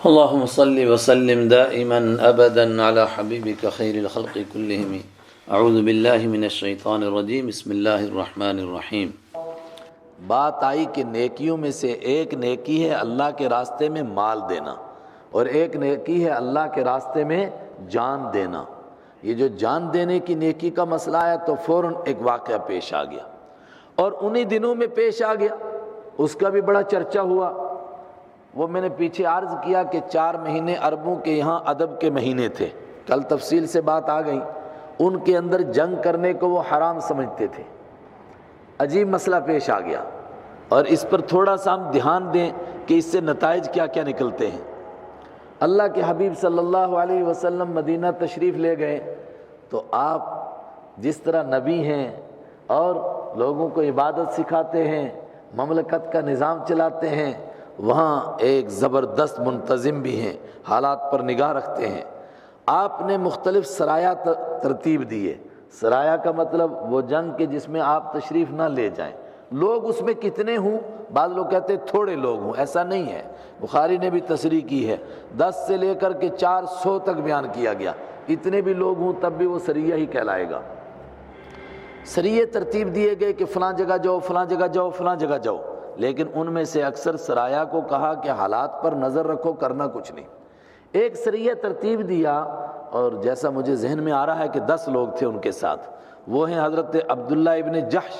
اللهم صل وسلم دائما ابدا على حبيبك خير الخلق كلهم اعوذ باللہ من الشیطان الرجیم بسم اللہ الرحمن الرحیم۔ بات آئی کہ نیکیوں میں سے ایک نیکی ہے اللہ کے راستے میں مال دینا، اور ایک نیکی ہے اللہ کے راستے میں جان دینا۔ یہ جو جان دینے کی نیکی کا مسئلہ آیا تو فوراً ایک واقعہ پیش آ گیا، اور انہی دنوں میں پیش آ گیا، اس کا بھی بڑا چرچا ہوا۔ وہ میں نے پیچھے عرض کیا کہ 4 مہینے عربوں کے یہاں ادب کے مہینے تھے، کل تفصیل سے بات آ گئی۔ ان کے اندر جنگ کرنے کو وہ حرام سمجھتے تھے۔ عجیب مسئلہ پیش آ گیا، اور اس پر تھوڑا سا ہم دھیان دیں کہ اس سے نتائج کیا کیا نکلتے ہیں۔ اللہ کے حبیب صلی اللہ علیہ وسلم مدینہ تشریف لے گئے تو آپ جس طرح نبی ہیں اور لوگوں کو عبادت سکھاتے ہیں، مملکت کا نظام چلاتے ہیں، وہاں ایک زبردست منتظم بھی ہیں، حالات پر نگاہ رکھتے ہیں۔ آپ نے مختلف سرایہ ترتیب دیے۔ سرایہ کا مطلب وہ جنگ کے جس میں آپ تشریف نہ لے جائیں، لوگ اس میں کتنے ہوں، بعض لوگ کہتے ہیں تھوڑے لوگ ہوں، ایسا نہیں ہے۔ بخاری نے بھی تصریح کی ہے، 10 سے لے کر کے 400 تک بیان کیا گیا، اتنے بھی لوگ ہوں تب بھی وہ سریہ ہی کہلائے گا۔ سریہ ترتیب دیے گئے کہ فلاں جگہ جاؤ، فلاں جگہ جاؤ، فلاں جگہ جاؤ، لیکن ان میں سے اکثر سرایہ کو کہا کہ حالات پر نظر رکھو، کرنا کچھ نہیں۔ ایک سریہ ترتیب دیا، اور جیسا مجھے ذہن میں آ رہا ہے کہ 10 لوگ تھے ان کے ساتھ۔ وہ ہیں حضرت عبداللہ ابن جحش،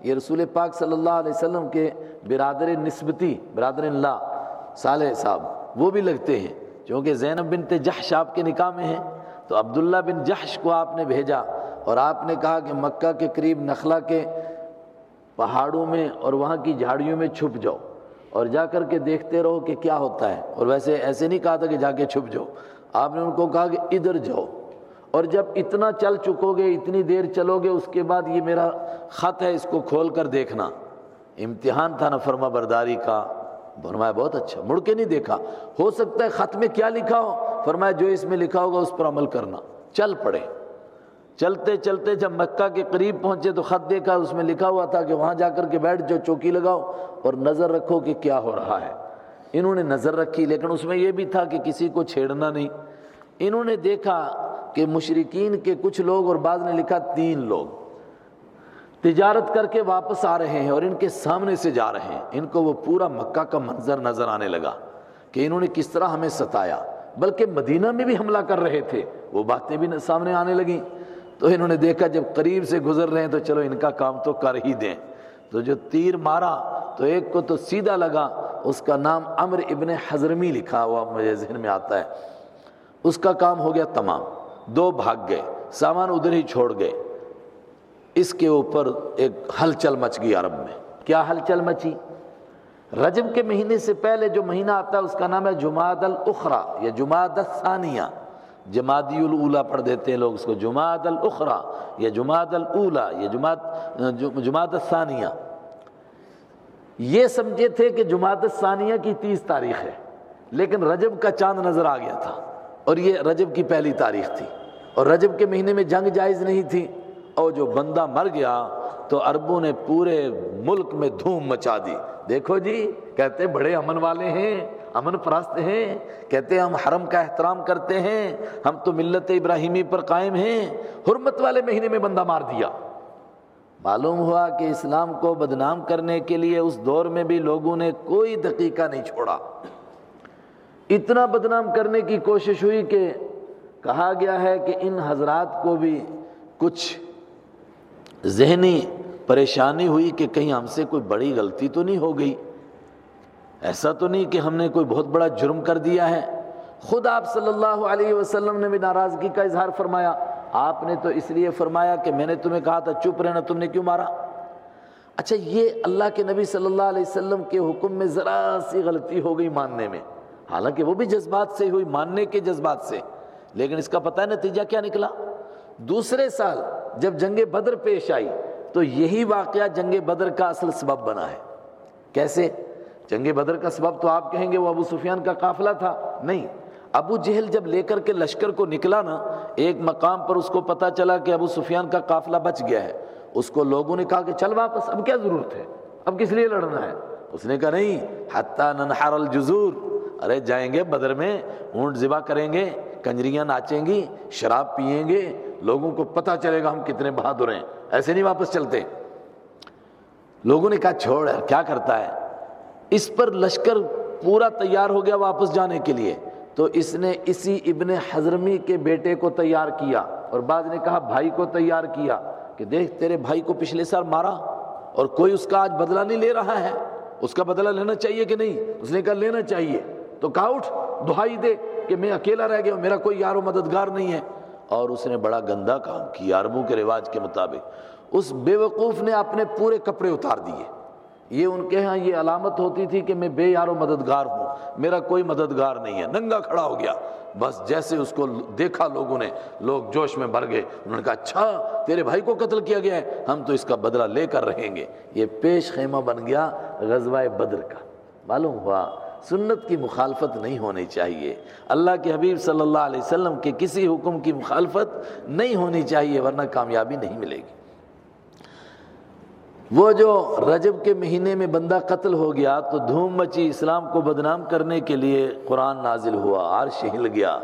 یہ رسول پاک صلی اللہ علیہ وسلم کے برادر نسبتی، برادر اللہ صالح صاحب، وہ بھی لگتے ہیں چونکہ زینب بنت جحش آپ کے نکاح میں ہیں۔ تو عبداللہ بن جحش کو آپ نے بھیجا، اور آپ نے کہا کہ مکہ کے قریب نخلا کے پہاڑوں میں اور وہاں کی جھاڑیوں میں چھپ جاؤ، اور جا کر کے دیکھتے رہو کہ کیا ہوتا ہے۔ اور ویسے ایسے نہیں کہا تھا کہ جا کے چھپ جاؤ، آپ نے ان کو کہا کہ ادھر جاؤ، اور جب اتنا چل چکو گے، اتنی دیر چلو گے، اس کے بعد یہ میرا خط ہے، اس کو کھول کر دیکھنا۔ امتحان تھا نا فرما برداری کا۔ فرمایا بہت اچھا، مڑ کے نہیں دیکھا، ہو سکتا ہے خط میں کیا لکھا ہو، فرمایا جو اس میں لکھا ہوگا اس پر عمل کرنا۔ چل پڑے، چلتے چلتے جب مکہ کے قریب پہنچے تو خط دیکھا، اس میں لکھا ہوا تھا کہ وہاں جا کر کے بیٹھ جاؤ، چوکی لگاؤ اور نظر رکھو کہ کیا ہو رہا ہے۔ انہوں نے نظر رکھی، لیکن اس میں یہ بھی تھا کہ کسی کو چھیڑنا نہیں۔ انہوں نے دیکھا کہ مشرکین کے کچھ لوگ، اور بعض نے لکھا 3 لوگ تجارت کر کے واپس آ رہے ہیں اور ان کے سامنے سے جا رہے ہیں۔ ان کو وہ پورا مکہ کا منظر نظر آنے لگا کہ انہوں نے کس طرح ہمیں ستایا، بلکہ مدینہ میں بھی حملہ کر رہے تھے، وہ باتیں بھی سامنے آنے لگیں۔ تو انہوں نے دیکھا جب قریب سے گزر رہے ہیں تو چلو ان کا کام تو کر ہی دیں۔ تو جو تیر مارا تو ایک کو تو سیدھا لگا، اس کا نام عمرو ابن حضرمی لکھا ہوا مجھے ذہن میں آتا ہے، اس کا کام ہو گیا تمام۔ 2 بھاگ گئے، سامان ادھر ہی چھوڑ گئے۔ اس کے اوپر ایک ہلچل مچ گئی عرب میں۔ کیا ہلچل مچی؟ رجب کے مہینے سے پہلے جو مہینہ آتا ہے اس کا نام ہے جمادی الاخری یا جمادی الثانیہ، جمادی الاولی پڑھ دیتے ہیں لوگ اس کو، جمادی الاخری یا جمادی الاولی یا جمادی الثانیہ۔ یہ سمجھے تھے کہ جمادی الثانیہ کی 30 تاریخ ہے، لیکن رجب کا چاند نظر آ گیا تھا، اور یہ رجب کی پہلی تاریخ تھی، اور رجب کے مہینے میں جنگ جائز نہیں تھی۔ اور جو بندہ مر گیا تو عربوں نے پورے ملک میں دھوم مچا دی۔ دیکھو جی، کہتے بڑے امن والے ہیں، امن پرست ہیں، کہتے ہم حرم کا احترام کرتے ہیں، ہم تو ملت ابراہیمی پر قائم ہیں، حرمت والے مہینے میں بندہ مار دیا۔ معلوم ہوا کہ اسلام کو بدنام کرنے کے لیے اس دور میں بھی لوگوں نے کوئی دقیقہ نہیں چھوڑا۔ اتنا بدنام کرنے کی کوشش ہوئی کہ کہا گیا ہے کہ ان حضرات کو بھی کچھ ذہنی پریشانی ہوئی کہ کہیں ہم سے کوئی بڑی غلطی تو نہیں ہو گئی، ایسا تو نہیں کہ ہم نے کوئی بہت بڑا جرم کر دیا ہے۔ خود آپ صلی اللہ علیہ وسلم نے بھی ناراضگی کا اظہار فرمایا۔ آپ نے تو اس لیے فرمایا کہ میں نے تمہیں کہا تھا چپ رہنا، تم نے کیوں مارا؟ اچھا، یہ اللہ کے نبی صلی اللہ علیہ وسلم کے حکم میں ذرا سی غلطی ہو گئی ماننے میں، حالانکہ وہ بھی جذبات سے ہوئی، ماننے کے جذبات سے، لیکن اس کا پتہ ہے نتیجہ کیا نکلا؟ دوسرے سال جب جنگ بدر پیش آئی تو یہی واقعہ جنگ بدر کا اصل سبب بنا ہے۔ کیسے؟ جنگ بدر کا سبب تو آپ کہیں گے وہ ابو سفیان کا قافلہ تھا، نہیں، ابو جہل جب لے کر کے لشکر کو نکلا نا، ایک مقام پر اس کو پتہ چلا کہ ابو سفیان کا قافلہ بچ گیا ہے، اس کو لوگوں نے کہا کہ چل واپس، اب کیا ضرورت ہے، اب کس لیے لڑنا ہے؟ اس نے کہا نہیں، حتی ننحر الجزور، ارے جائیں گے بدر میں، اونٹ ذبح کریں گے، کنجریاں ناچیں گی، شراب پیئیں گے، لوگوں کو پتہ چلے گا ہم کتنے بہادر ہیں، ایسے نہیں واپس چلتے۔ لوگوں نے کہا چھوڑ یار کیا کرتا ہے، اس پر لشکر پورا تیار ہو گیا واپس جانے کے لیے، تو اس نے اسی ابن حضرمی کے بیٹے کو تیار کیا، اور بعض نے کہا بھائی کو تیار کیا کہ دیکھ تیرے بھائی کو پچھلے سال مارا اور کوئی اس کا آج بدلہ نہیں لے رہا ہے، اس کا بدلہ لینا چاہیے کہ نہیں؟ اس نے کہا لینا چاہیے، تو کہا اٹھ دہائی دے کہ میں اکیلا رہ گیا ہوں، میرا کوئی یار و مددگار نہیں ہے۔ اور اس نے بڑا گندا کام کیا، عربوں کے رواج کے مطابق اس بے وقوف نے اپنے پورے کپڑے اتار دیے۔ یہ ان کے ہاں یہ علامت ہوتی تھی کہ میں بے یار و مددگار ہوں، میرا کوئی مددگار نہیں ہے، ننگا کھڑا ہو گیا۔ بس جیسے اس کو دیکھا لوگوں نے، لوگ جوش میں بھر گئے، انہوں نے کہا اچھا تیرے بھائی کو قتل کیا گیا ہے، ہم تو اس کا بدلہ لے کر رہیں گے۔ یہ پیش خیمہ بن گیا غزوہ بدر کا۔ معلوم ہوا سنت کی مخالفت نہیں ہونی چاہیے، اللہ کے حبیب صلی اللہ علیہ وسلم کے کسی حکم کی مخالفت نہیں ہونی چاہیے، ورنہ کامیابی نہیں ملے گی۔ وہ جو رجب کے مہینے میں بندہ قتل ہو گیا تو دھوم مچی، اسلام کو بدنام کرنے کے لیے قرآن نازل ہوا، عرش ہل گیا۔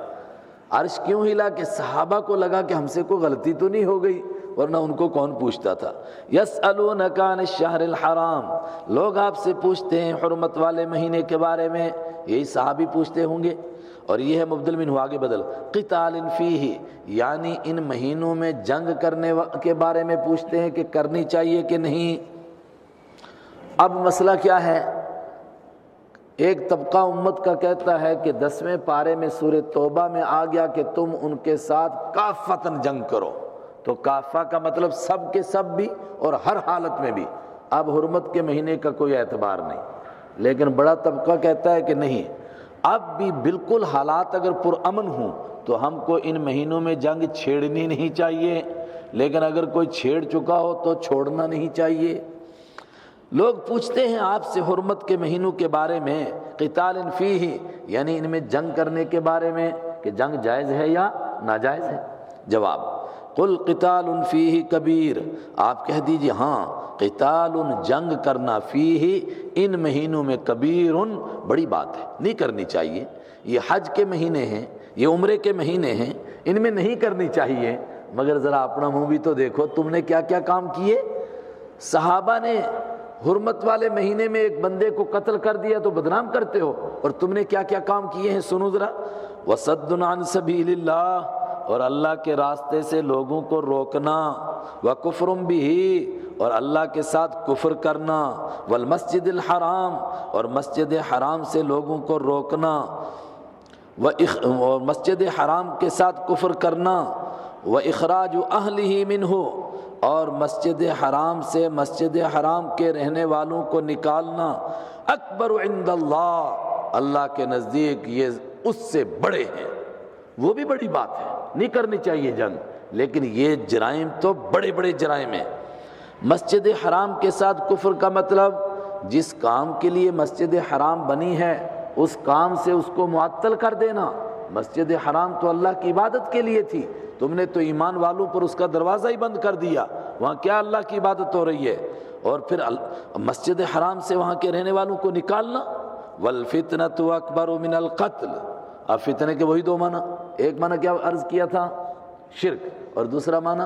عرش کیوں ہلا؟ کہ صحابہ کو لگا کہ ہم سے کوئی غلطی تو نہیں ہو گئی، ورنہ ان کو کون پوچھتا تھا۔ یسألونک عن الشہر الحرام، لوگ آپ سے پوچھتے ہیں حرمت والے مہینے کے بارے میں، یہی صحابی پوچھتے ہوں گے، اور یہ ہے مبدل منہ آگے بدل، قتال فیہ، یعنی ان مہینوں میں جنگ کرنے کے بارے میں پوچھتے ہیں کہ کرنی چاہیے کہ نہیں۔ اب مسئلہ کیا ہے؟ ایک طبقہ امت کا کہتا ہے کہ 10ویں پارے میں سورہ توبہ میں آ گیا کہ تم ان کے ساتھ کافتاً جنگ کرو، تو کافہ کا مطلب سب کے سب بھی اور ہر حالت میں بھی، اب حرمت کے مہینے کا کوئی اعتبار نہیں۔ لیکن بڑا طبقہ کہتا ہے کہ نہیں، اب بھی بالکل حالات اگر پرامن ہوں تو ہم کو ان مہینوں میں جنگ چھیڑنی نہیں چاہیے، لیکن اگر کوئی چھیڑ چکا ہو تو چھوڑنا نہیں چاہیے۔ لوگ پوچھتے ہیں آپ سے حرمت کے مہینوں کے بارے میں، قتال فیہ یعنی ان میں جنگ کرنے کے بارے میں، کہ جنگ جائز ہے یا ناجائز ہے۔ جواب، قل قتال فیہ کبیر، آپ کہہ دیجئے ہاں قتال جنگ کرنا فیہ ان مہینوں میں کبیر بڑی بات ہے، نہیں کرنی چاہیے۔ یہ حج کے مہینے ہیں، یہ عمرے کے مہینے ہیں، ان میں نہیں کرنی چاہیے۔ مگر ذرا اپنا منہ بھی تو دیکھو، تم نے کیا کیا کام کیے۔ صحابہ نے حرمت والے مہینے میں ایک بندے کو قتل کر دیا تو بدنام کرتے ہو، اور تم نے کیا کیا کام کیے ہیں سنو ذرا۔ وَصَدٌّ عَن سَبِيلِ اللَّهِ، اور اللہ کے راستے سے لوگوں کو روکنا، وَكُفْرٌ بِهِ، اور اللہ کے ساتھ کفر کرنا، وَالْمَسْجِدِ الْحَرَامِ، اور مسجد حرام سے لوگوں کو روکنا، اور مسجد حرام کے ساتھ کفر کرنا، وَإِخْرَاجُ أَهْلِهِ مِنْهُ، اور مسجد حرام سے مسجد حرام کے رہنے والوں کو نکالنا، اکبر عند اللہ، اللہ کے نزدیک یہ اس سے بڑے ہیں۔ وہ بھی بڑی بات ہے، نہیں کرنی چاہیے جنگ، لیکن یہ جرائم تو بڑے بڑے جرائم ہیں۔ مسجد حرام کے ساتھ کفر کا مطلب جس کام کے لیے مسجد حرام بنی ہے اس کام سے اس کو معطل کر دینا۔ مسجد حرام تو اللہ کی عبادت کے لیے تھی، تم نے تو ایمان والوں پر اس کا دروازہ ہی بند کر دیا، وہاں کیا اللہ کی عبادت ہو رہی ہے؟ اور پھر مسجد حرام سے وہاں کے رہنے والوں کو نکالنا۔ والفتنة اکبر من القتل، اب فتنے کے وہی دو معنی، ایک معنی کیا عرض کیا تھا؟ شرک، اور دوسرا معنی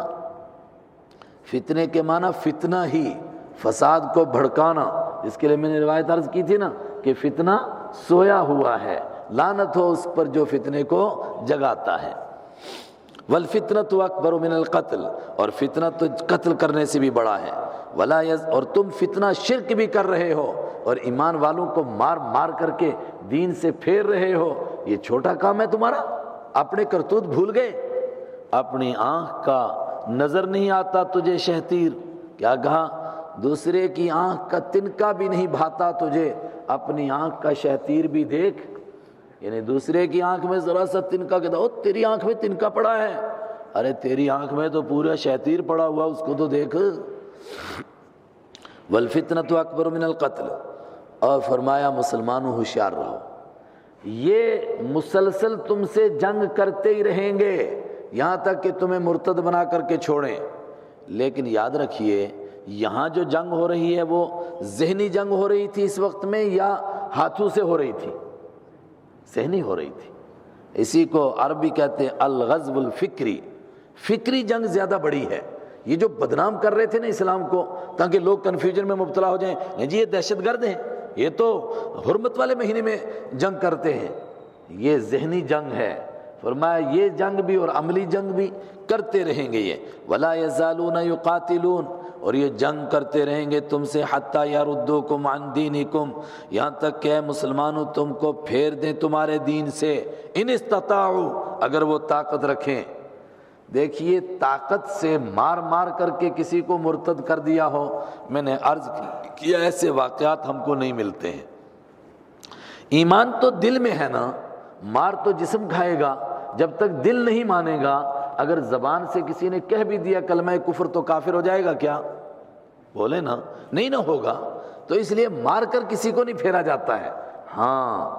فتنے کے معنی فتنہ ہی، فساد کو بھڑکانا، اس کے لیے میں نے روایت عرض کی تھی نا کہ فتنہ سویا ہوا ہے، لعنت ہو اس پر جو فتنے کو جگاتا ہے۔ والفتنة اکبر من القتل، اور فتنہ تو قتل کرنے سے بھی بڑا ہے۔ اور تم فتنہ شرک بھی کر رہے ہو اور ایمان والوں کو مار مار کر کے دین سے پھیر رہے ہو، یہ چھوٹا کام ہے تمہارا؟ اپنے کرتوت بھول گئے؟ اپنی آنکھ کا نظر نہیں آتا تجھے شہتیر، کیا کہا؟ دوسرے کی آنکھ کا تنکا بھی نہیں بھاتا تجھے، اپنی آنکھ کا شہتیر بھی دیکھ۔ یعنی دوسرے کی آنکھ میں ذرا سا تنکا کہتا او تیری آنکھ میں تنکا پڑا ہے، ارے تیری آنکھ میں تو پورا شہتیر پڑا ہوا، اس کو تو دیکھ۔ والفتنة اکبر من القتل، اور فرمایا مسلمانوں ہوشیار رہو، یہ مسلسل تم سے جنگ کرتے ہی رہیں گے یہاں تک کہ تمہیں مرتد بنا کر کے چھوڑیں۔ لیکن یاد رکھیے یہاں جو جنگ ہو رہی ہے وہ ذہنی جنگ ہو رہی تھی اس وقت میں یا ہاتھوں سے ہو رہی تھی؟ ذہنی ہو رہی تھی۔ اسی کو عربی کہتے ہیں الغزو الفکری، فکری جنگ زیادہ بڑی ہے۔ یہ جو بدنام کر رہے تھے نا اسلام کو تاکہ لوگ کنفیوژن میں مبتلا ہو جائیں، نہیں جی یہ دہشت گرد ہیں، یہ تو حرمت والے مہینے میں جنگ کرتے ہیں، یہ ذہنی جنگ ہے۔ فرمایا یہ جنگ بھی اور عملی جنگ بھی کرتے رہیں گے یہ، ولا یزالون یقاتلون، اور یہ جنگ کرتے رہیں گے تم سے، حتی یردوکم عن دینکم، یہاں تک کہ اے مسلمانوں تم کو پھیر دیں تمہارے دین سے، ان استطاعوا، اگر وہ طاقت رکھیں۔ دیکھیے طاقت سے مار مار کر کے کسی کو مرتد کر دیا ہو، میں نے عرض کیا ایسے واقعات ہم کو نہیں ملتے ہیں۔ ایمان تو دل میں ہے نا، مار تو جسم کھائے گا، جب تک دل نہیں مانے گا۔ اگر زبان سے کسی نے کہہ بھی دیا کلمہ کفر تو کافر ہو جائے گا کیا؟ بولے نا، نہیں نہ ہوگا۔ تو اس لیے مار کر کسی کو نہیں پھیرا جاتا ہے۔ ہاں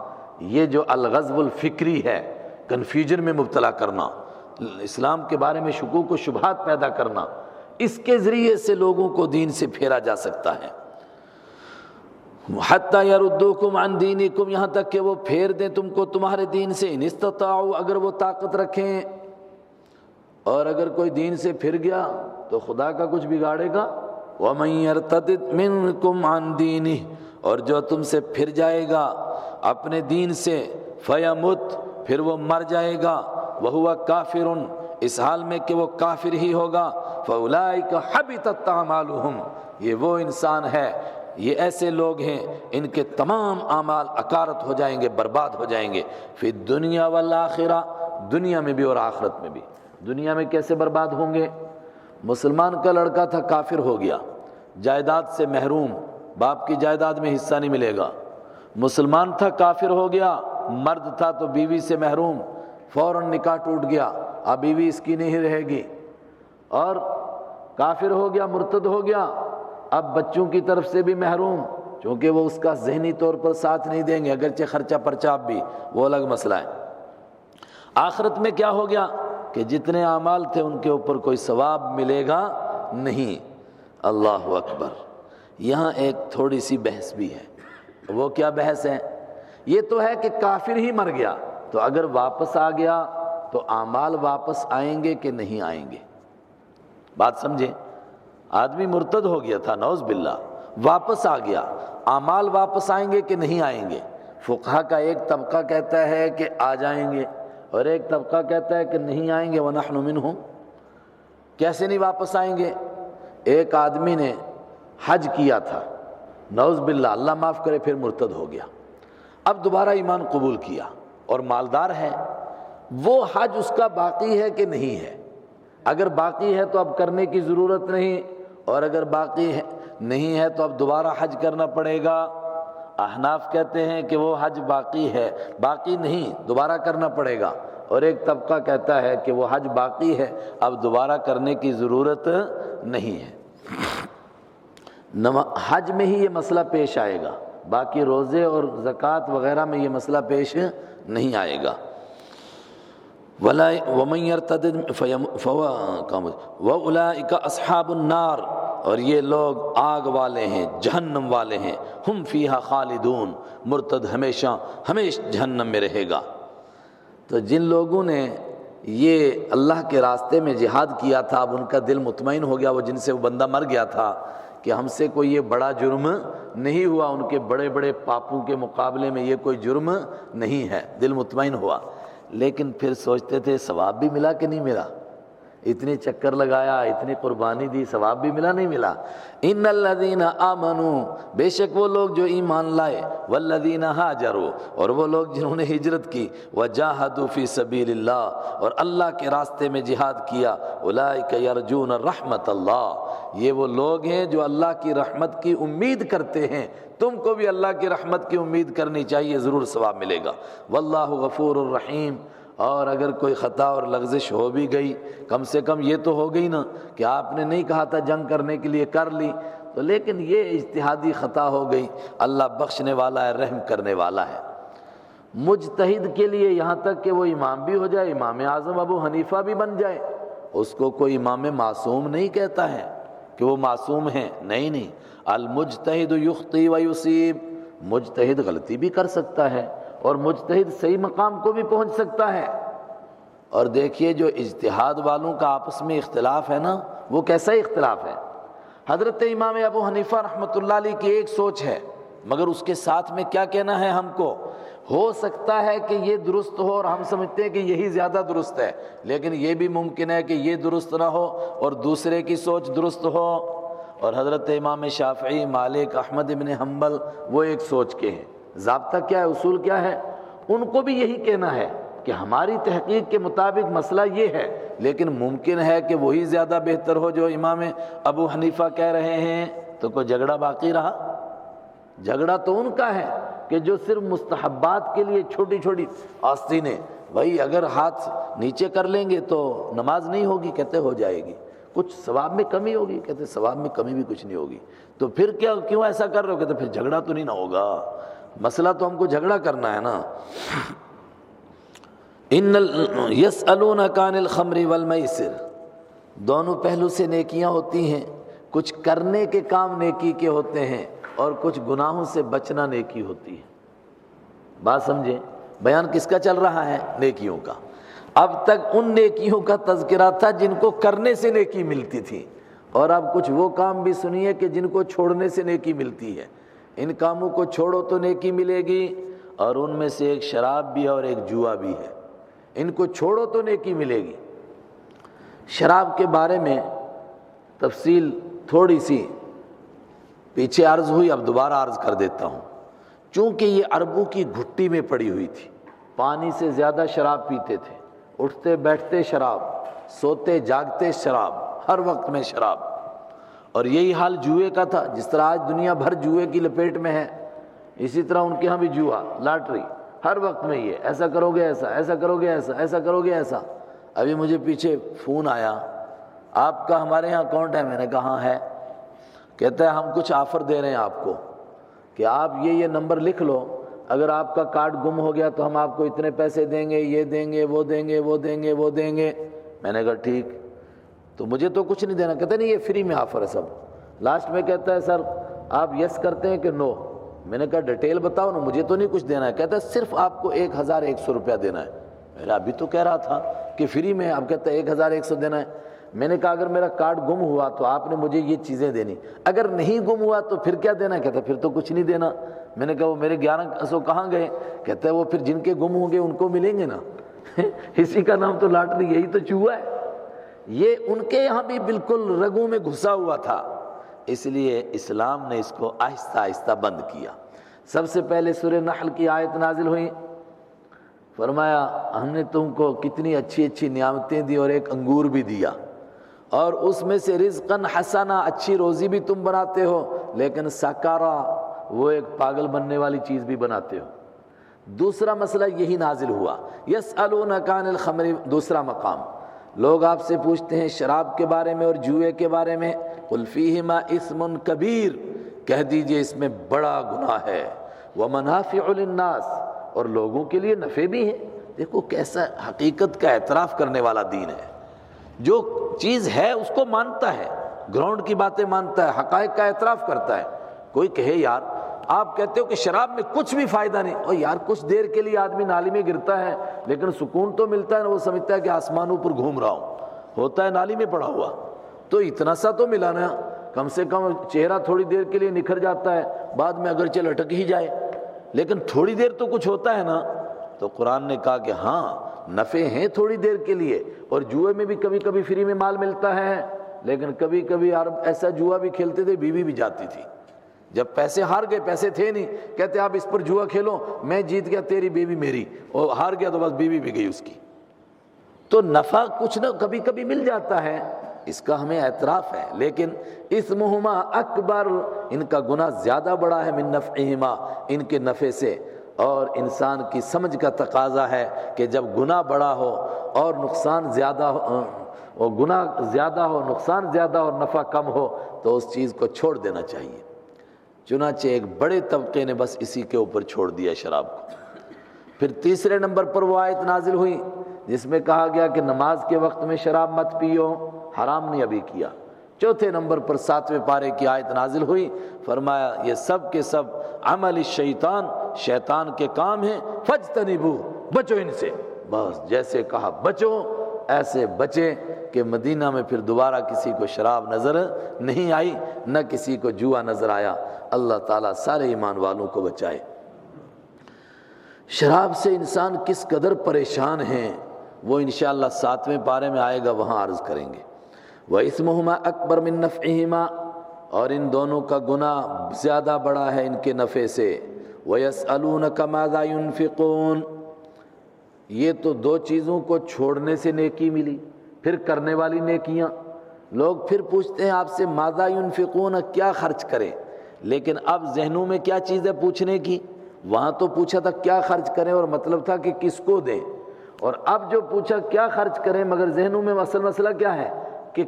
یہ جو الغزو الفکری ہے، کنفیوژن میں مبتلا کرنا، اسلام کے بارے میں شکوک و شبہات پیدا کرنا، اس کے ذریعے سے لوگوں کو دین سے پھیرا جا سکتا ہے۔ حتی یردوکم عن دینکم، یہاں تک کہ وہ پھیر دیں تم کو تمہارے دین سے، ان استطاعوا، اگر وہ طاقت رکھیں۔ اور اگر کوئی دین سے پھر گیا تو خدا کا کچھ بگاڑے گا۔ وَمَن يَرْتَدِدْ مِنْكُمْ عَنْ دِينِهِ، اور جو تم سے پھر جائے گا اپنے دین سے، فَيَمُتْ، پھر وہ مر جائے گا، وَهُوَ كَافِرٌ، اس حال میں کہ وہ کافر ہی ہوگا، فَأُولَٰئِكَ حَبِطَتْ أَعْمَالُهُمْ، یہ وہ انسان ہے، یہ ایسے لوگ ہیں ان کے تمام اعمال اکارت ہو جائیں گے، برباد ہو جائیں گے، فی الدنیا والآخرہ، دنیا میں بھی اور آخرت میں بھی۔ دنیا میں کیسے برباد ہوں گے؟ مسلمان کا لڑکا تھا کافر ہو گیا، جائیداد سے محروم، باپ کی جائیداد میں حصہ نہیں ملے گا۔ مسلمان تھا کافر ہو گیا، مرد تھا تو بیوی سے محروم، فوراً نکاح ٹوٹ گیا، اب بیوی اس کی نہیں رہے گی۔ اور کافر ہو گیا، مرتد ہو گیا، اب بچوں کی طرف سے بھی محروم، چونکہ وہ اس کا ذہنی طور پر ساتھ نہیں دیں گے، اگرچہ خرچہ پرچہ بھی، وہ الگ مسئلہ ہے۔ آخرت میں کیا ہو گیا کہ جتنے اعمال تھے ان کے اوپر کوئی ثواب ملے گا نہیں۔ اللہ اکبر۔ یہاں ایک تھوڑی سی بحث بھی ہے۔ وہ کیا بحث ہے؟ یہ تو ہے کہ کافر ہی مر گیا تو اگر واپس آ گیا تو اعمال واپس آئیں گے کہ نہیں آئیں گے؟ بات سمجھیں، آدمی مرتد ہو گیا تھا نعوذ باللہ، واپس آ گیا، اعمال واپس آئیں گے کہ نہیں آئیں گے؟ فقہا کا ایک طبقہ کہتا ہے کہ آ جائیں گے، اور ایک طبقہ کہتا ہے کہ نہیں آئیں گے، وَنَحْنُ مِنْهُمْ۔ کیسے نہیں واپس آئیں گے؟ ایک آدمی نے حج کیا تھا، نعوذ باللہ، اللہ معاف کرے، پھر مرتد ہو گیا، اب دوبارہ ایمان قبول کیا اور مالدار ہے، وہ حج اس کا باقی ہے کہ نہیں ہے؟ اگر باقی ہے تو اب کرنے کی ضرورت نہیں، اور اگر باقی ہے نہیں ہے تو اب دوبارہ حج کرنا پڑے گا۔ احناف کہتے ہیں کہ وہ حج باقی ہے، باقی نہیں، دوبارہ کرنا پڑے گا، اور ایک طبقہ کہتا ہے کہ وہ حج باقی ہے، اب دوبارہ کرنے کی ضرورت نہیں ہے۔ حج میں ہی یہ مسئلہ پیش آئے گا، باقی روزے اور زکوٰۃ وغیرہ میں یہ مسئلہ پیش نہیں آئے گا۔ وَمَن يَرْتَدِدْ وَأُولَٰئِكَ أَصْحَابُ النَّارِ، اور یہ لوگ آگ والے ہیں، جہنم والے ہیں، ہم فیہا خالدون، مرتد ہمیشہ جہنم میں رہے گا۔ تو جن لوگوں نے یہ اللہ کے راستے میں جہاد کیا تھا، اب ان کا دل مطمئن ہو گیا، وہ جن سے وہ بندہ مر گیا تھا کہ ہم سے کوئی یہ بڑا جرم نہیں ہوا، ان کے بڑے بڑے پاپوں کے مقابلے میں یہ کوئی جرم نہیں ہے، دل مطمئن ہوا۔ لیکن پھر سوچتے تھے ثواب بھی ملا کہ نہیں ملا؟ اتنے چکر لگایا، اتنی قربانی دی، ثواب بھی ملا نہیں ملا؟ ان الذین آمنوا، بے شک وہ لوگ جو ایمان لائے، والذین ہاجروا، اور وہ لوگ جنہوں نے ہجرت کی، وجاہدوا فی سبیل اللہ، اور اللہ کے راستے میں جہاد کیا، اولئک یرجون رحمت اللہ، یہ وہ لوگ ہیں جو اللہ کی رحمت کی امید کرتے ہیں۔ تم کو بھی اللہ کی رحمت کی امید کرنی چاہیے، ضرور ثواب ملے گا۔ واللہ غفور الرحیم، اور اگر کوئی خطا اور لغزش ہو بھی گئی، کم سے کم یہ تو ہو گئی نا کہ آپ نے نہیں کہا تھا جنگ کرنے کے لیے، کر لی تو، لیکن یہ اجتہادی خطا ہو گئی، اللہ بخشنے والا ہے، رحم کرنے والا ہے۔ مجتہد کے لیے یہاں تک کہ وہ امام بھی ہو جائے، امام اعظم ابو حنیفہ بھی بن جائے، اس کو کوئی امام معصوم نہیں کہتا ہے کہ وہ معصوم ہیں، نہیں، المجتہد یخطی و یصیب، مجتہد غلطی بھی کر سکتا ہے اور مجتہد صحیح مقام کو بھی پہنچ سکتا ہے۔ اور دیکھیے جو اجتہاد والوں کا آپس میں اختلاف ہے نا، وہ کیسا اختلاف ہے۔ حضرت امام ابو حنیفہ رحمۃ اللہ علیہ کی ایک سوچ ہے، مگر اس کے ساتھ میں کیا کہنا ہے ہم کو، ہو سکتا ہے کہ یہ درست ہو اور ہم سمجھتے ہیں کہ یہی زیادہ درست ہے، لیکن یہ بھی ممکن ہے کہ یہ درست نہ ہو اور دوسرے کی سوچ درست ہو۔ اور حضرت امام شافعی، مالک، احمد بن حنبل وہ ایک سوچ کے ہیں۔ ضابطہ کیا ہے، اصول کیا ہے، ان کو بھی یہی کہنا ہے کہ ہماری تحقیق کے مطابق مسئلہ یہ ہے، لیکن ممکن ہے کہ وہی زیادہ بہتر ہو جو امام ابو حنیفہ کہہ رہے ہیں۔ تو کوئی جھگڑا باقی رہا؟ جھگڑا تو ان کا ہے کہ جو صرف مستحبات کے لیے چھوٹی چھوٹی آستینیں، بھائی اگر ہاتھ نیچے کر لیں گے تو نماز نہیں ہوگی، کہتے ہو جائے گی، کچھ ثواب میں کمی ہوگی، کہتے ثواب میں کمی بھی کچھ نہیں ہوگی، تو پھر کیوں ایسا کر رہے ہو، کہتے پھر جھگڑا تو نہیں نہ ہوگا، مسئلہ تو ہم کو جھگڑا کرنا ہے نا۔ یسألونک عن الخمر والمیسر، دونوں پہلو سے نیکیاں ہوتی ہیں، کچھ کرنے کے کام نیکی کے ہوتے ہیں اور کچھ گناہوں سے بچنا نیکی ہوتی ہے۔ بات سمجھیں، بیان کس کا چل رہا ہے، نیکیوں کا۔ اب تک ان نیکیوں کا تذکرہ تھا جن کو کرنے سے نیکی ملتی تھی، اور اب کچھ وہ کام بھی سنیے کہ جن کو چھوڑنے سے نیکی ملتی ہے۔ ان کاموں کو چھوڑو تو نیکی ملے گی، اور ان میں سے ایک شراب بھی ہے اور ایک جوا بھی ہے، ان کو چھوڑو تو نیکی ملے گی۔ شراب کے بارے میں تفصیل تھوڑی سی پیچھے عرض ہوئی، اب دوبارہ عرض کر دیتا ہوں، چونکہ یہ عربوں کی گھٹی میں پڑی ہوئی تھی، پانی سے زیادہ شراب پیتے تھے، اٹھتے بیٹھتے شراب، سوتے جاگتے شراب، ہر وقت میں شراب۔ اور یہی حال جوئے کا تھا، جس طرح آج دنیا بھر جوئے کی لپیٹ میں ہے، اسی طرح ان کے ہاں بھی جوا، لاٹری، ہر وقت میں یہ ایسا کرو گے ایسا، ایسا کرو گے ایسا، ایسا کرو گے ایسا۔ ابھی مجھے پیچھے فون آیا، آپ کا ہمارے ہاں اکاؤنٹ ہے، میں نے کہا ہاں ہے، کہتا ہے ہم کچھ آفر دے رہے ہیں آپ کو کہ آپ یہ نمبر لکھ لو، اگر آپ کا کارڈ گم ہو گیا تو ہم آپ کو اتنے پیسے دیں گے، یہ دیں گے، وہ دیں گے، وہ دیں گے، وہ دیں گے۔ میں نے کہا ٹھیک، تو مجھے تو کچھ نہیں دینا، کہتے نہیں یہ فری میں آفر ہے سب۔ لاسٹ میں کہتا ہے سر آپ یس کرتے ہیں کہ نو؟ میں نے کہا ڈیٹیل بتاؤ نا، مجھے تو نہیں کچھ دینا ہے۔ کہتا ہے صرف آپ کو 1100 روپیہ دینا ہے۔ میں نے ابھی تو کہہ رہا تھا کہ فری میں، اب کہتا ہے 1100 دینا ہے۔ میں نے کہا اگر میرا کارڈ گم ہوا تو آپ نے مجھے یہ چیزیں دینی، اگر نہیں گم ہوا تو پھر کیا دینا ہے؟ کہتا ہے پھر تو کچھ نہیں دینا۔ میں نے کہا وہ میرے 1100 کہاں گئے؟ کہتا ہے وہ پھر جن کے گم ہوں گے ان کو ملیں گے نا۔ اسی کا نام تو لاٹری، یہی تو چوہا ہے۔ یہ ان کے یہاں بھی بالکل رگوں میں گھسا ہوا تھا، اس لیے اسلام نے اس کو آہستہ آہستہ بند کیا۔ سب سے پہلے سورہ نحل کی آیت نازل ہوئی، فرمایا ہم نے تم کو کتنی اچھی اچھی نعمتیں دی اور ایک انگور بھی دیا، اور اس میں سے رزقاً حسنا، اچھی روزی بھی تم بناتے ہو، لیکن سکارا، وہ ایک پاگل بننے والی چیز بھی بناتے ہو۔ دوسرا مسئلہ یہی نازل ہوا، یسألونک عن الخمر، دوسرا مقام، لوگ آپ سے پوچھتے ہیں شراب کے بارے میں اور جوئے کے بارے میں، قل فیہما اثم کبیر، کہہ دیجئے اس میں بڑا گناہ ہے، ومنافع للناس، اور لوگوں کے لیے نفع بھی ہے۔ دیکھو کیسا حقیقت کا اعتراف کرنے والا دین ہے، جو چیز ہے اس کو مانتا ہے، گراؤنڈ کی باتیں مانتا ہے، حقائق کا اعتراف کرتا ہے۔ کوئی کہے یار آپ کہتے ہو کہ شراب میں کچھ بھی فائدہ نہیں، اور یار کچھ دیر کے لیے آدمی نالی میں گرتا ہے لیکن سکون تو ملتا ہے نا، وہ سمجھتا ہے کہ آسمانوں پر گھوم رہا ہوں، ہوتا ہے نالی میں پڑا ہوا، تو اتنا سا تو ملا نا، کم سے کم چہرہ تھوڑی دیر کے لیے نکھر جاتا ہے، بعد میں اگرچہ لٹک ہی جائے لیکن تھوڑی دیر تو کچھ ہوتا ہے نا۔ تو قرآن نے کہا کہ ہاں نفع ہیں تھوڑی دیر کے لیے، اور جوئے میں بھی کبھی کبھی فری میں مال ملتا ہے، لیکن کبھی کبھی عرب ایسا جوا بھی کھیلتے تھے بیوی بھی جاتی تھی، جب پیسے ہار گئے، پیسے تھے نہیں، کہتے آپ اس پر جوا کھیلو، میں جیت گیا تیری بیوی میری، اور ہار گیا تو بس بیوی بھی گئی اس کی۔ تو نفع کچھ نہ کبھی کبھی مل جاتا ہے، اس کا ہمیں اعتراف ہے، لیکن اسمہما اکبر، ان کا گناہ زیادہ بڑا ہے، من نفعہما، ان کے نفع سے۔ اور انسان کی سمجھ کا تقاضا ہے کہ جب گناہ بڑا ہو اور نقصان زیادہ ہو، اور گناہ زیادہ ہو، نقصان زیادہ اور نفع کم ہو، تو اس چیز کو چھوڑ دینا چاہیے۔ چنانچہ ایک بڑے طبقے نے بس اسی کے اوپر چھوڑ دیا شراب کو۔ پھر تیسرے نمبر پر وہ آیت نازل ہوئی جس میں کہا گیا کہ نماز کے وقت میں شراب مت پیو، حرام نہیں ابھی کیا، چوتھے نمبر پر 7ویں پارے کی آیت نازل ہوئی، فرمایا یہ سب کے سب عمل الشیطان، شیطان کے کام ہیں، فاجتنبو، بچو ان سے۔ بس جیسے کہا بچو ایسے بچے کہ مدینہ میں پھر دوبارہ کسی کو شراب نظر نہیں آئی، نہ کسی کو جوا نظر آیا۔ اللہ تعالیٰ سارے ایمان والوں کو بچائے۔ شراب سے انسان کس قدر پریشان ہیں وہ انشاءاللہ 7ویں پارے میں آئے گا، وہاں عرض کریں گے۔ وَإِثْمُهُمَا أَكْبَرُ مِن نَفْعِهِمَا، اور ان دونوں کا گناہ زیادہ بڑا ہے ان کے نفع سے۔ وَيَسْأَلُونَكَ مَاذَا يُنْفِقُونَ، یہ تو دو چیزوں کو چھوڑنے سے نیکی ملی، پھر کرنے والی نیکیاں۔ لوگ پھر پوچھتے ہیں آپ سے ماذا ينفقون، کیا خرچ کریں، لیکن اب ذہنوں میں کیا چیز ہے پوچھنے کی؟ وہاں تو پوچھا تھا کیا خرچ کریں اور مطلب تھا کہ کس کو دیں، اور اب جو پوچھا کیا خرچ کریں، مگر ذہنوں میں مسئلہ کیا ہے کہ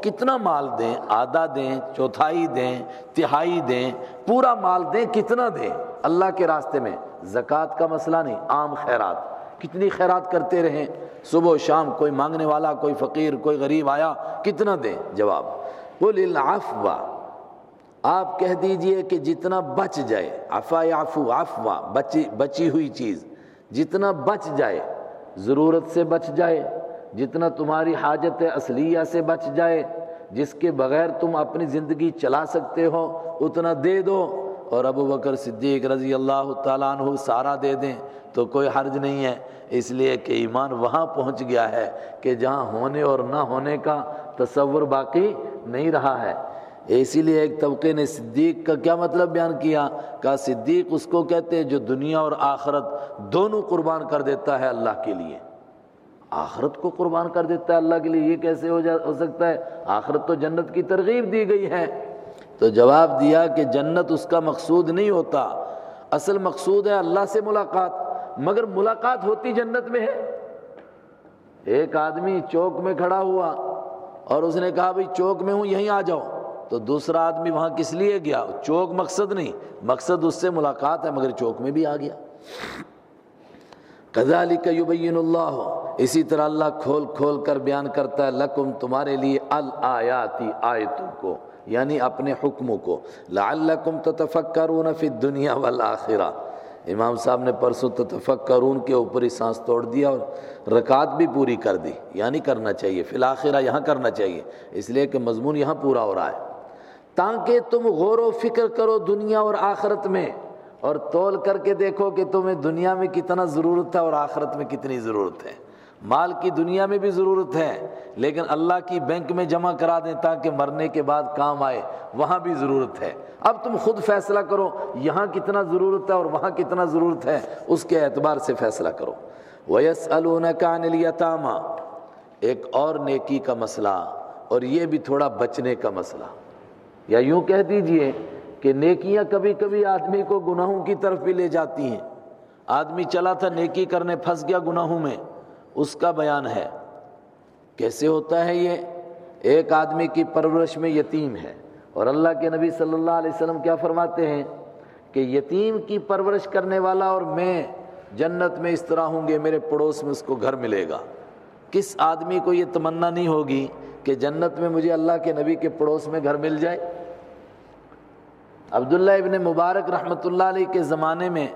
کتنا مال دیں، آدھا دیں، چوتھائی دیں، تہائی دیں، پورا مال دیں، کتنا دیں اللہ کے راستے میں۔ زکوٰۃ کا مسئلہ نہیں، عام خیرات، کتنی خیرات کرتے رہیں، صبح و شام کوئی مانگنے والا، کوئی فقیر، کوئی غریب آیا، کتنا دیں؟ جواب قُلِ الْعَفْوَ، آپ کہہ دیجئے کہ جتنا بچ جائے، عفا یعفو، عفوا بچی ہوئی چیز، جتنا بچ جائے، ضرورت سے بچ جائے، جتنا تمہاری حاجت اصلیہ سے بچ جائے، جس کے بغیر تم اپنی زندگی چلا سکتے ہو اتنا دے دو۔ اور ابو بکر صدیق رضی اللہ تعالیٰ عنہ سارا دے دیں تو کوئی حرج نہیں ہے، اس لیے کہ ایمان وہاں پہنچ گیا ہے کہ جہاں ہونے اور نہ ہونے کا تصور باقی نہیں رہا ہے۔ اسی لیے ایک طبقے نے صدیق کا کیا مطلب بیان کیا، کہا صدیق اس کو کہتے ہیں جو دنیا اور آخرت دونوں قربان کر دیتا ہے اللہ کے لیے۔ آخرت کو قربان کر دیتا ہے اللہ کے لیے، یہ کیسے ہو سکتا ہے؟ آخرت تو جنت کی ترغیب دی گئی ہے۔ تو جواب دیا کہ جنت اس کا مقصود نہیں ہوتا، اصل مقصود ہے اللہ سے ملاقات، مگر ملاقات ہوتی جنت میں ہے۔ ایک آدمی چوک میں کھڑا ہوا اور اس نے کہا بھئی چوک میں ہوں یہیں آ جاؤ، تو دوسرا آدمی وہاں کس لیے گیا؟ چوک مقصد نہیں، مقصد اس سے ملاقات ہے، مگر چوک میں بھی آ گیا۔ کذالک یبین اللہ، اسی طرح اللہ کھول کھول کر بیان کرتا ہے لکم، تمہارے لیے، الآیاتی، آیتوں کو، یعنی اپنے حکموں کو، لعلکم تتفکرون فی الدنیا والآخرہ۔ امام صاحب نے پرسوں تتفکرون کے اوپر ہی سانس توڑ دیا اور رکعت بھی پوری کر دی، یعنی کرنا چاہیے، فی الآخرہ یہاں کرنا چاہیے، اس لیے کہ مضمون یہاں پورا ہو رہا ہے، تاکہ تم غور و فکر کرو دنیا اور آخرت میں، اور تول کر کے دیکھو کہ تمہیں دنیا میں کتنا ضرورت ہے اور آخرت میں کتنی ضرورت ہے۔ مال کی دنیا میں بھی ضرورت ہے، لیکن اللہ کی بینک میں جمع کرا دیں تاکہ مرنے کے بعد کام آئے، وہاں بھی ضرورت ہے۔ اب تم خود فیصلہ کرو یہاں کتنا ضرورت ہے اور وہاں کتنا ضرورت ہے، اس کے اعتبار سے فیصلہ کرو۔ وَيَسْأَلُونَكَ عَنِ الْيَتَامَى، ایک اور نیکی کا مسئلہ، اور یہ بھی تھوڑا بچنے کا مسئلہ، یا یوں کہہ دیجئے کہ نیکیاں کبھی کبھی آدمی کو گناہوں کی طرف بھی لے جاتی ہیں۔ آدمی چلا تھا نیکی کرنے، پھنس گیا گناہوں میں، اس کا بیان ہے۔ کیسے ہوتا ہے یہ؟ ایک آدمی کی پرورش میں یتیم ہے، اور اللہ کے نبی صلی اللہ علیہ وسلم کیا فرماتے ہیں کہ یتیم کی پرورش کرنے والا اور میں جنت میں اس طرح ہوں گے، میرے پڑوس میں اس کو گھر ملے گا۔ کس آدمی کو یہ تمنا نہیں ہوگی کہ جنت میں مجھے اللہ کے نبی کے پڑوس میں گھر مل جائے؟ عبداللہ ابن مبارک رحمۃ اللہ علیہ کے زمانے میں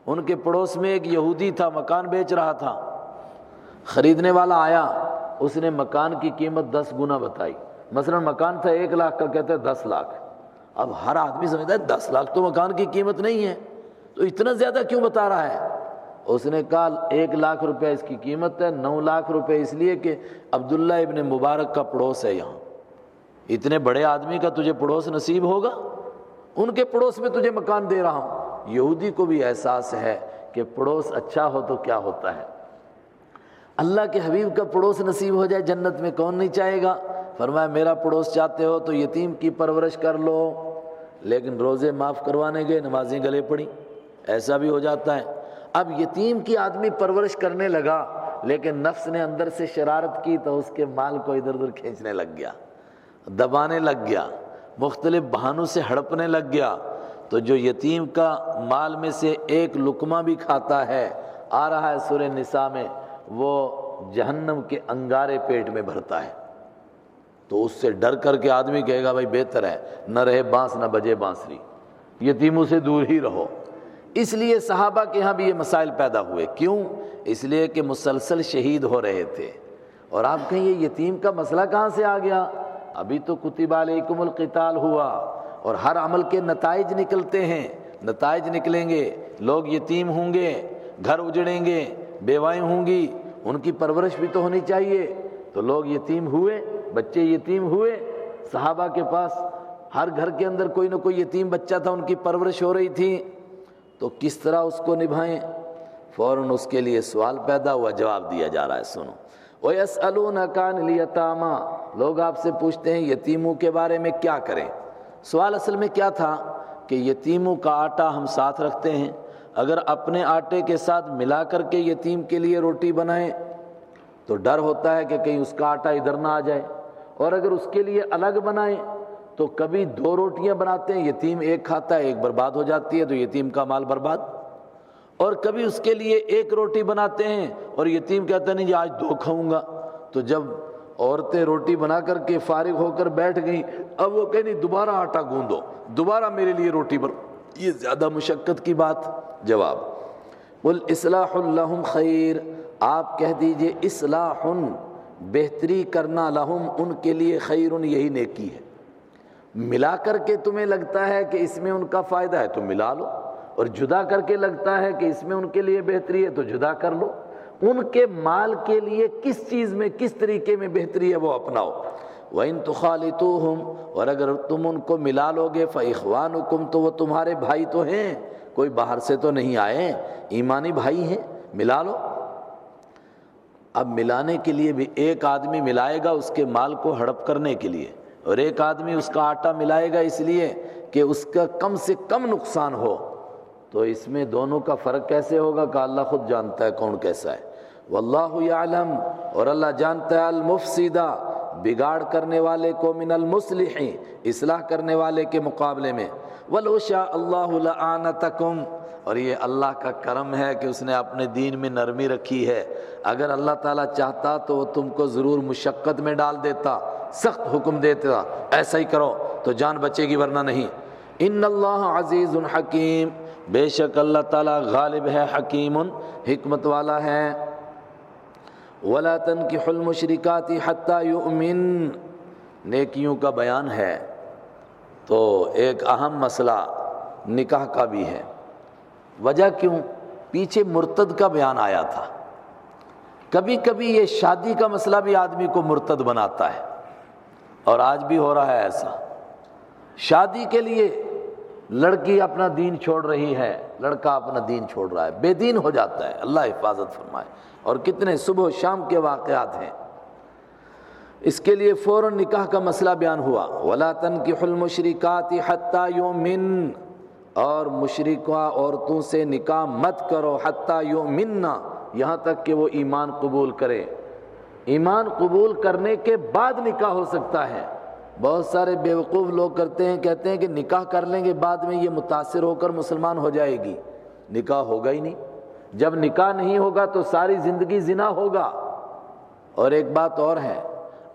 ان کے پڑوس میں ایک یہودی تھا، مکان بیچ رہا تھا، خریدنے والا آیا، اس نے مکان کی قیمت 10 گنا بتائی۔ مثلا مکان تھا 1 لاکھ کا، کہتا ہے 10 لاکھ۔ اب ہر آدمی سمجھتا ہے 10 لاکھ تو مکان کی قیمت نہیں ہے، تو اتنا زیادہ کیوں بتا رہا ہے؟ اس نے کہا 1 لاکھ روپے اس کی قیمت ہے، 9 لاکھ روپے اس لیے کہ عبداللہ ابن مبارک کا پڑوس ہے یہاں، اتنے بڑے آدمی کا تجھے پڑوس نصیب ہوگا، ان کے پڑوس میں تجھے مکان دے رہا ہوں۔ یہودی کو بھی احساس ہے کہ پڑوس اچھا ہو تو کیا ہوتا ہے۔ اللہ کے حبیب کا پڑوس نصیب ہو جائے جنت میں، کون نہیں چاہے گا؟ فرمایا میرا پڑوس چاہتے ہو تو یتیم کی پرورش کر لو، لیکن روزے معاف کروانے گئے، نمازیں گلے پڑی، ایسا بھی ہو جاتا ہے۔ اب یتیم کی آدمی پرورش کرنے لگا، لیکن نفس نے اندر سے شرارت کی تو اس کے مال کو ادھر ادھر کھینچنے لگ گیا، دبانے لگ گیا، مختلف بہانوں سے ہڑپنے لگ گیا، تو جو یتیم کا مال میں سے ایک لقمہ بھی کھاتا ہے، آ رہا ہے سورہ نساء میں، وہ جہنم کے انگارے پیٹ میں بھرتا ہے۔ تو اس سے ڈر کر کے آدمی کہے گا بھائی بہتر ہے نہ رہے بانس نہ بجے بانسری، یتیموں سے دور ہی رہو۔ اس لیے صحابہ کے ہاں بھی یہ مسائل پیدا ہوئے، کیوں؟ اس لیے کہ مسلسل شہید ہو رہے تھے۔ اور آپ کہیں یہ یتیم کا مسئلہ کہاں سے آ گیا؟ ابھی تو کتب علیکم القتال ہوا، اور ہر عمل کے نتائج نکلتے ہیں، نتائج نکلیں گے، لوگ یتیم ہوں گے، گھر اجڑیں گے، بیوائیں ہوں گی، ان کی پرورش بھی تو ہونی چاہیے۔ تو لوگ یتیم ہوئے، بچے یتیم ہوئے، صحابہ کے پاس ہر گھر کے اندر کوئی نہ کوئی یتیم بچہ تھا، ان کی پرورش ہو رہی تھی، تو کس طرح اس کو نبھائیں؟ فوراً اس کے لیے سوال پیدا ہوا، جواب دیا جا رہا ہے، سنو۔ وَيَسْأَلُونَكَ عَنِ الْيَتَامَىٰ، لوگ آپ سے پوچھتے ہیں یتیموں کے بارے میں کیا کریں۔ سوال اصل میں کیا تھا کہ یتیموں کا آٹا ہم ساتھ رکھتے ہیں، اگر اپنے آٹے کے ساتھ ملا کر کے یتیم کے لیے روٹی بنائیں تو ڈر ہوتا ہے کہ کہیں اس کا آٹا ادھر نہ آ جائے، اور اگر اس کے لیے الگ بنائیں تو کبھی 2 روٹیاں بناتے ہیں، یتیم ایک کھاتا ہے، ایک برباد ہو جاتی ہے تو یتیم کا مال برباد، اور کبھی اس کے لیے 1 روٹی بناتے ہیں اور یتیم کہتا ہے نہیں جی آج 2 کھاؤں گا۔ تو جب عورتیں روٹی بنا کر کے فارغ ہو کر بیٹھ گئیں، اب وہ کہیں نہیں دوبارہ آٹا گوندو، دوبارہ میرے لیے روٹی یہ زیادہ مشقت کی بات۔ جواب، قل اصلاح لہم خیر، آپ کہہ دیجئے اصلاح، بہتری کرنا، لہم ان کے لیے، خیر یہی نیکی ہے۔ ملا کر کے تمہیں لگتا ہے کہ اس میں ان کا فائدہ ہے تو ملا لو، اور جدا کر کے لگتا ہے کہ اس میں ان کے لیے بہتری ہے تو جدا کر لو۔ ان کے مال کے لیے کس چیز میں، کس طریقے میں بہتری ہے وہ اپناؤ۔ وَإِن تُخَالِطُوهُمْ، اور اگر تم ان کو ملا لو گے، فَإِخْوَانُكُمْ، تو وہ تمہارے بھائی تو ہیں، کوئی باہر سے تو نہیں آئے، ایمانی بھائی ہیں، ملا لو۔ اب ملانے کے لیے بھی ایک آدمی ملائے گا اس کے مال کو ہڑپ کرنے کے لیے، اور ایک آدمی اس کا آٹا ملائے گا اس لیے کہ اس کا کم سے کم نقصان ہو، تو اس میں دونوں کا فرق کیسے ہوگا کہ اللہ خود جانتا ہے کون کیسا ہے۔ واللہ یعلم، اور اللہ جانتا ہے، المفسد، بگاڑ کرنے والے کو، من المصلح، اصلاح کرنے والے کے مقابلے میں۔ ولو شاء اللہ لأعنتکم، اور یہ اللہ کا کرم ہے کہ اس نے اپنے دین میں نرمی رکھی ہے، اگر اللہ تعالیٰ چاہتا تو وہ تم کو ضرور مشقت میں ڈال دیتا، سخت حکم دیتا ایسا ہی کرو تو جان بچے گی ورنہ نہیں۔ ان اللہ عزیز حکیم، بے شک اللہ تعالیٰ غالب ہے، حکیم حکمت والا ہے۔ وَلَا تَنْكِحُوا الْمُشْرِكَاتِ حَتَّى يُؤْمِنْ، نیکیوں کا بیان ہے تو ایک اہم مسئلہ نکاح کا بھی ہے۔ وجہ کیوں؟ پیچھے مرتد کا بیان آیا تھا، کبھی کبھی یہ شادی کا مسئلہ بھی آدمی کو مرتد بناتا ہے، اور آج بھی ہو رہا ہے ایسا۔ شادی کے لیے لڑکی اپنا دین چھوڑ رہی ہے، لڑکا اپنا دین چھوڑ رہا ہے، بے دین ہو جاتا ہے، اللہ حفاظت فرمائے، اور کتنے صبح و شام کے واقعات ہیں۔ اس کے لیے فوراً نکاح کا مسئلہ بیان ہوا۔ وَلَا تَنْكِحُوا الْمُشْرِكَاتِ حَتَّى يُؤْمِنْ، اور مشرکہ عورتوں سے نکاح مت کرو، حَتَّى يُؤْمِنَّ، یہاں تک کہ وہ ایمان قبول کرے۔ ایمان قبول کرنے کے بعد نکاح ہو سکتا ہے۔ بہت سارے بیوقوف لوگ کرتے ہیں، کہتے ہیں کہ نکاح کر لیں گے بعد میں یہ متاثر ہو کر مسلمان ہو جائے گی، نکاح ہوگا ہی نہیں۔ جب نکاح نہیں ہوگا تو ساری زندگی زنا ہوگا۔ اور ایک بات اور ہے،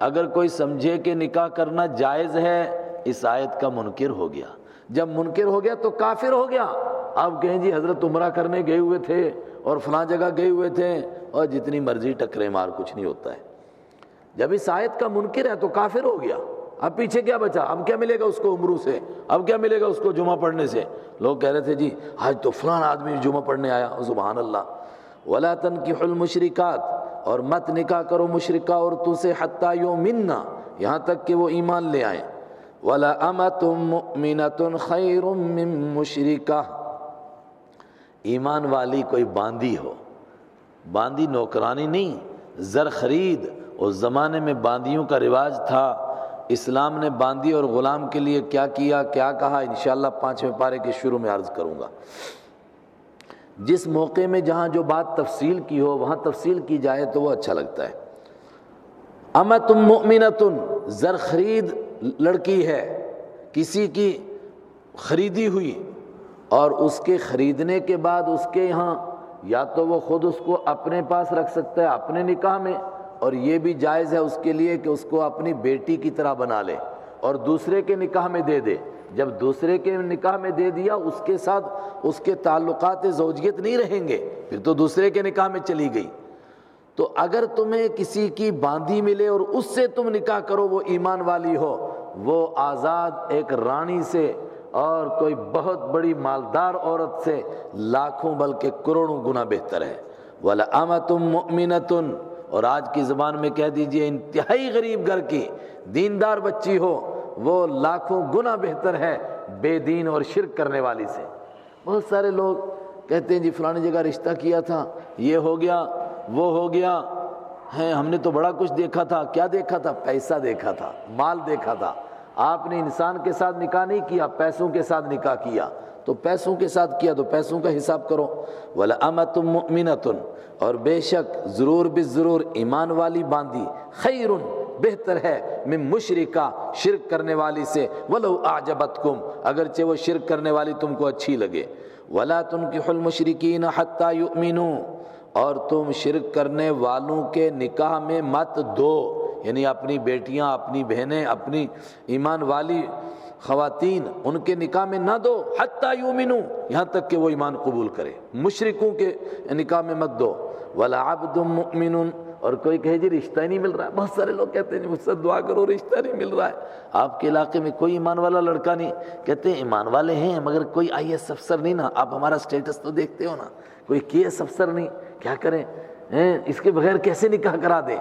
اگر کوئی سمجھے کہ نکاح کرنا جائز ہے، اس آیت کا منکر ہو گیا، جب منکر ہو گیا تو کافر ہو گیا۔ آپ کہیں جی حضرت عمرہ کرنے گئے ہوئے تھے اور فلاں جگہ گئے ہوئے تھے، اور جتنی مرضی ٹکرے مار، کچھ نہیں ہوتا ہے۔ جب اس آیت کا منکر ہے تو کافر ہو گیا۔ اب پیچھے کیا بچا؟ اب کیا ملے گا اس کو عمروں سے؟ اب کیا ملے گا اس کو جمعہ پڑھنے سے؟ لوگ کہہ رہے تھے جی آج تو فلاں آدمی جمعہ پڑھنے آیا، سبحان اللہ۔ وَلَا تَنْكِحُوا الْمُشْرِكَاتِ، اور مت نکاح کرو مشرکہ عورتوں سے، حَتَّى يُؤْمِنَّ، یہاں تک کہ وہ ایمان لے آئیں۔ وَلَا أَمَةٌ مُؤْمِنَةٌ خَيْرٌ مِّن مُشْرِكَةٍ، ایمان والی کوئی باندی ہو، باندی نوکرانی نہیں، زر خرید۔ اس زمانے میں باندیوں کا رواج تھا، اسلام نے باندی اور غلام کے لیے کیا کیا، کیا کہا، انشاءاللہ 5ویں پارے کے شروع میں عرض کروں گا۔ جس موقع میں جہاں جو بات تفصیل کی ہو وہاں تفصیل کی جائے تو وہ اچھا لگتا ہے۔ امۃ مؤمنۃ، زر خرید لڑکی ہے، کسی کی خریدی ہوئی، اور اس کے خریدنے کے بعد اس کے یہاں یا تو وہ خود اس کو اپنے پاس رکھ سکتا ہے اپنے نکاح میں، اور یہ بھی جائز ہے اس کے لیے کہ اس کو اپنی بیٹی کی طرح بنا لے اور دوسرے کے نکاح میں دے دے. جب دوسرے کے نکاح میں دے دیا اس کے ساتھ اس کے تعلقات زوجیت نہیں رہیں گے، پھر تو دوسرے کے نکاح میں چلی گئی. تو اگر تمہیں کسی کی باندھی ملے اور اس سے تم نکاح کرو، وہ ایمان والی ہو، وہ آزاد ایک رانی سے اور کوئی بہت بڑی مالدار عورت سے لاکھوں بلکہ کروڑوں گنا بہتر ہے. وَلَأَمَةٌ مُؤْمِنَةٌ، اور آج کی زبان میں کہہ دیجئے انتہائی غریب گھر کی دیندار بچی ہو، وہ لاکھوں گنا بہتر ہے بے دین اور شرک کرنے والی سے. بہت سارے لوگ کہتے ہیں جی فلانی جگہ رشتہ کیا تھا، یہ ہو گیا وہ ہو گیا ہے، ہم نے تو بڑا کچھ دیکھا تھا. کیا دیکھا تھا؟ پیسہ دیکھا تھا، مال دیکھا تھا. آپ نے انسان کے ساتھ نکاح نہیں کیا، پیسوں کے ساتھ نکاح کیا. تو پیسوں کے ساتھ کیا تو پیسوں کا حساب کرو. وَلَأَمَةٌ مُؤْمِنَةٌ، اور بے شک ضرور بالضرور ایمان والی باندھی، خیرٌ بہتر ہے، من مشرکہ شرک کرنے والی سے، وَلَوْ أَعْجَبَتْكُمْ اگرچہ وہ شرک کرنے والی تم کو اچھی لگے. وَلَا تُنْكِحُوا الْمُشْرِكِينَ حَتَّى يُؤْمِنُوا، اور تم شرک کرنے والوں کے نکاح میں مت دو، یعنی اپنی بیٹیاں، اپنی بہنیں، اپنی ایمان والی خواتین ان کے نکاح میں نہ دو، حتیٰ یؤمنوا، یہاں تک کہ وہ ایمان قبول کرے. مشرکوں کے نکاح میں مت دو. ولا عبد مؤمن، اور کوئی کہے جی رشتہ ہی نہیں مل رہا ہے. بہت سارے لوگ کہتے ہیں مجھ سے دعا کرو رشتہ نہیں مل رہا ہے. آپ کے علاقے میں کوئی ایمان والا لڑکا نہیں؟ کہتے ہیں ایمان والے ہیں مگر کوئی IAS افسر نہیں نا. آپ ہمارا سٹیٹس تو دیکھتے ہو نا، کوئی KS افسر نہیں. کیا کریں؟ اس کے بغیر کیسے نکاح کرا دیں؟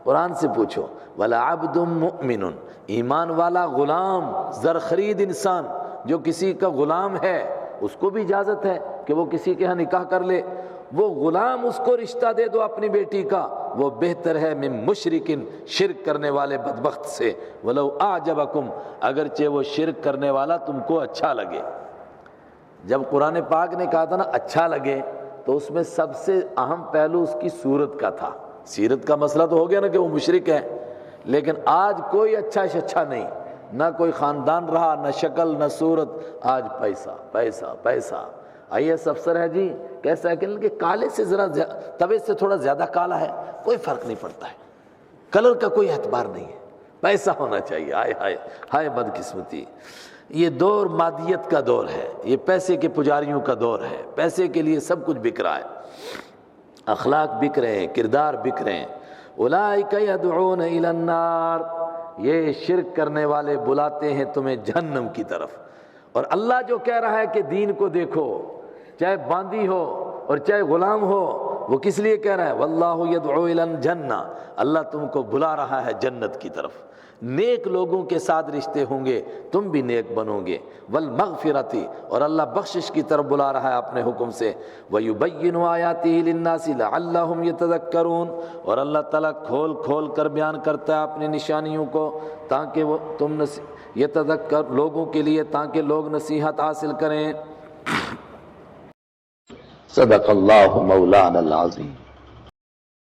قرآن سے پوچھو. ولا عبد مؤمن، ایمان والا غلام، زر خرید انسان جو کسی کا غلام ہے، اس کو بھی اجازت ہے کہ وہ کسی کے ہاں نکاح کر لے. وہ غلام اس کو رشتہ دے دو اپنی بیٹی کا، وہ بہتر ہے من مشرکن شرک کرنے والے بدبخت سے. ولو اعجبکم، اگرچہ وہ شرک کرنے والا تم کو اچھا لگے. جب قرآن پاک نے کہا تھا نا اچھا لگے، تو اس میں سب سے اہم پہلو اس کی صورت کا تھا. سیرت کا مسئلہ تو ہو گیا نا کہ وہ مشرک ہے، لیکن آج کوئی اچھا شچھا نہیں، نہ کوئی خاندان رہا، نہ شکل نہ صورت. آج پیسہ پیسہ پیسہ. IAS افسر ہے جی، کیسا ہے کہ کالے سے ذرا طبیعت سے تھوڑا زیادہ کالا ہے، کوئی فرق نہیں پڑتا ہے، کلر کا کوئی اعتبار نہیں ہے، پیسہ ہونا چاہیے. ہائے ہائے ہائے بدقسمتی. یہ دور مادیت کا دور ہے، یہ پیسے کے پجاریوں کا دور ہے. پیسے کے لیے سب کچھ بک رہا ہے، اخلاق بک رہے ہیں، کردار بک رہے ہیں. اولئک یدعون الی النار، یہ شرک کرنے والے بلاتے ہیں تمہیں جہنم کی طرف. اور اللہ جو کہہ رہا ہے کہ دین کو دیکھو، چاہے باندی ہو اور چاہے غلام ہو، وہ کس لیے کہہ رہا ہے؟ واللہ یدعو الی الجنہ، اللہ تم کو بلا رہا ہے جنت کی طرف. نیک لوگوں کے ساتھ رشتے ہوں گے تم بھی نیک بنو گے. والمغفرۃ، اور اللہ بخشش کی طرف بلا رہا ہے اپنے حکم سے. ویبین آیاتہ للناس لعلہم یتذکرون، اور اللہ تعالیٰ کھول کھول کر بیان کرتا ہے اپنی نشانیوں کو تاکہ وہ تم یتذکر، لوگوں کے لیے تاکہ لوگ نصیحت حاصل کریں. صدق اللہ مولانا العظیم.